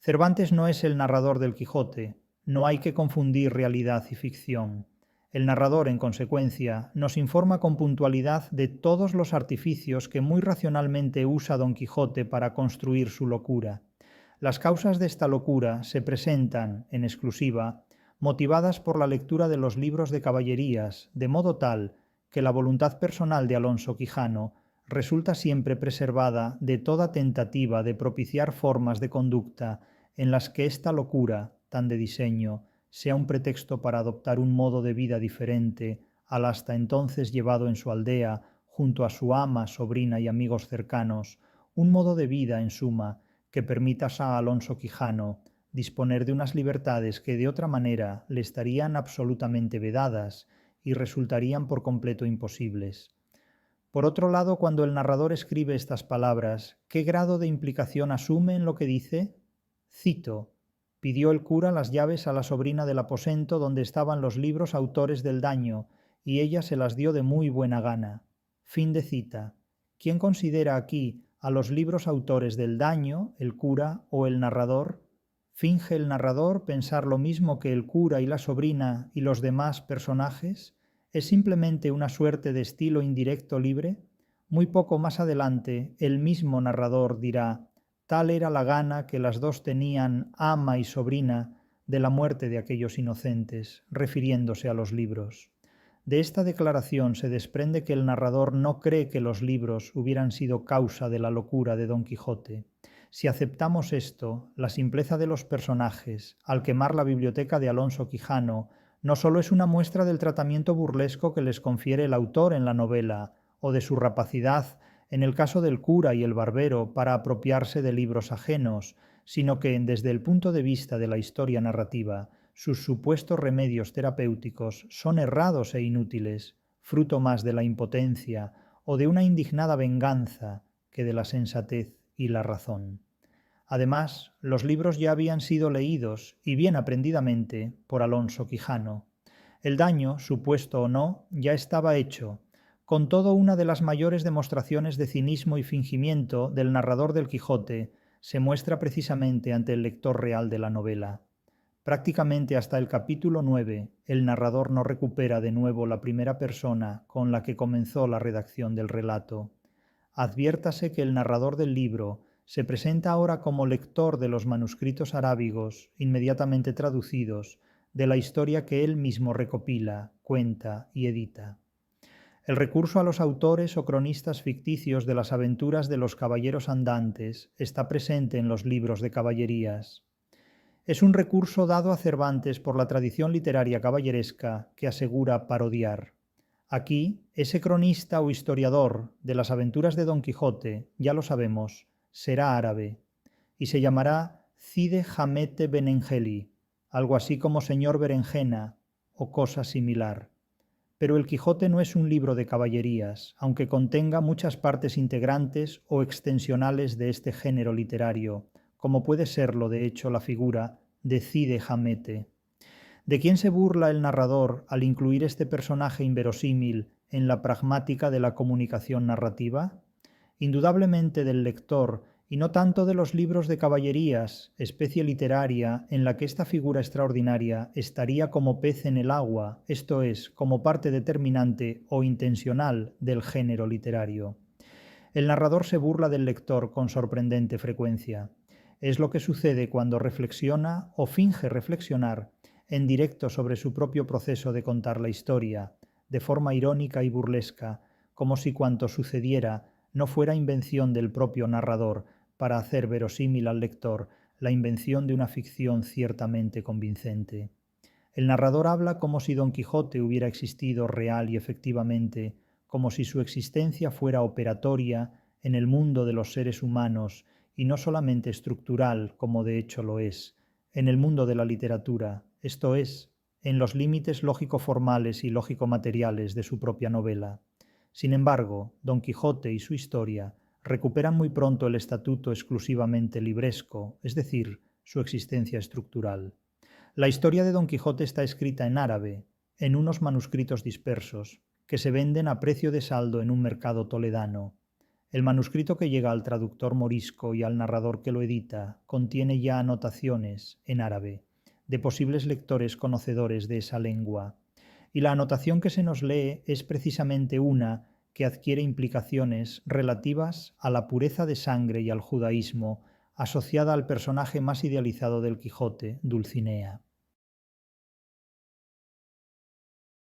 Cervantes no es el narrador del Quijote, no hay que confundir realidad y ficción. El narrador, en consecuencia, nos informa con puntualidad de todos los artificios que muy racionalmente usa Don Quijote para construir su locura. Las causas de esta locura se presentan, en exclusiva, motivadas por la lectura de los libros de caballerías, de modo tal que la voluntad personal de Alonso Quijano resulta siempre preservada de toda tentativa de propiciar formas de conducta en las que esta locura, tan de diseño, sea un pretexto para adoptar un modo de vida diferente al hasta entonces llevado en su aldea, junto a su ama, sobrina y amigos cercanos, un modo de vida, en suma, que permita a Alonso Quijano disponer de unas libertades que de otra manera le estarían absolutamente vedadas y resultarían por completo imposibles. Por otro lado, cuando el narrador escribe estas palabras, ¿qué grado de implicación asume en lo que dice? Cito: pidió el cura las llaves a la sobrina del aposento donde estaban los libros autores del daño, y ella se las dio de muy buena gana. Fin de cita. ¿Quién considera aquí a los libros autores del daño, el cura o el narrador? ¿Finge el narrador pensar lo mismo que el cura y la sobrina y los demás personajes? ¿Es simplemente una suerte de estilo indirecto libre? Muy poco más adelante, el mismo narrador dirá: tal era la gana que las dos tenían, ama y sobrina, de la muerte de aquellos inocentes, refiriéndose a los libros. De esta declaración se desprende que el narrador no cree que los libros hubieran sido causa de la locura de Don Quijote. Si aceptamos esto, la simpleza de los personajes, al quemar la biblioteca de Alonso Quijano, no solo es una muestra del tratamiento burlesco que les confiere el autor en la novela, o de su rapacidad en el caso del cura y el barbero para apropiarse de libros ajenos, sino que, desde el punto de vista de la historia narrativa, sus supuestos remedios terapéuticos son errados e inútiles, fruto más de la impotencia o de una indignada venganza que de la sensatez y la razón. Además, los libros ya habían sido leídos, y bien aprendidamente, por Alonso Quijano. El daño, supuesto o no, ya estaba hecho. Con todo, una de las mayores demostraciones de cinismo y fingimiento del narrador del Quijote se muestra precisamente ante el lector real de la novela. Prácticamente hasta el capítulo 9, el narrador no recupera de nuevo la primera persona con la que comenzó la redacción del relato. Adviértase que el narrador del libro se presenta ahora como lector de los manuscritos arábigos, inmediatamente traducidos, de la historia que él mismo recopila, cuenta y edita. El recurso a los autores o cronistas ficticios de las aventuras de los caballeros andantes está presente en los libros de caballerías. Es un recurso dado a Cervantes por la tradición literaria caballeresca que asegura parodiar. Aquí, ese cronista o historiador de las aventuras de Don Quijote, ya lo sabemos, será árabe, y se llamará Cide Hamete Benengeli, algo así como señor Berenjena, o cosa similar. Pero el Quijote no es un libro de caballerías, aunque contenga muchas partes integrantes o extensionales de este género literario, como puede serlo de hecho la figura de Cide Hamete. ¿De quién se burla el narrador al incluir este personaje inverosímil en la pragmática de la comunicación narrativa? Indudablemente del lector, y no tanto de los libros de caballerías, especie literaria en la que esta figura extraordinaria estaría como pez en el agua, esto es, como parte determinante o intencional del género literario. El narrador se burla del lector con sorprendente frecuencia. Es lo que sucede cuando reflexiona o finge reflexionar en directo sobre su propio proceso de contar la historia, de forma irónica y burlesca, como si cuanto sucediera no fuera invención del propio narrador para hacer verosímil al lector la invención de una ficción ciertamente convincente. El narrador habla como si Don Quijote hubiera existido real y efectivamente, como si su existencia fuera operatoria en el mundo de los seres humanos y no solamente estructural, como de hecho lo es, en el mundo de la literatura, esto es, en los límites lógico-formales y lógico-materiales de su propia novela. Sin embargo, Don Quijote y su historia recuperan muy pronto el estatuto exclusivamente libresco, es decir, su existencia estructural. La historia de Don Quijote está escrita en árabe, en unos manuscritos dispersos, que se venden a precio de saldo en un mercado toledano. El manuscrito que llega al traductor morisco y al narrador que lo edita contiene ya anotaciones en árabe de posibles lectores conocedores de esa lengua, y la anotación que se nos lee es precisamente una que adquiere implicaciones relativas a la pureza de sangre y al judaísmo asociada al personaje más idealizado del Quijote, Dulcinea.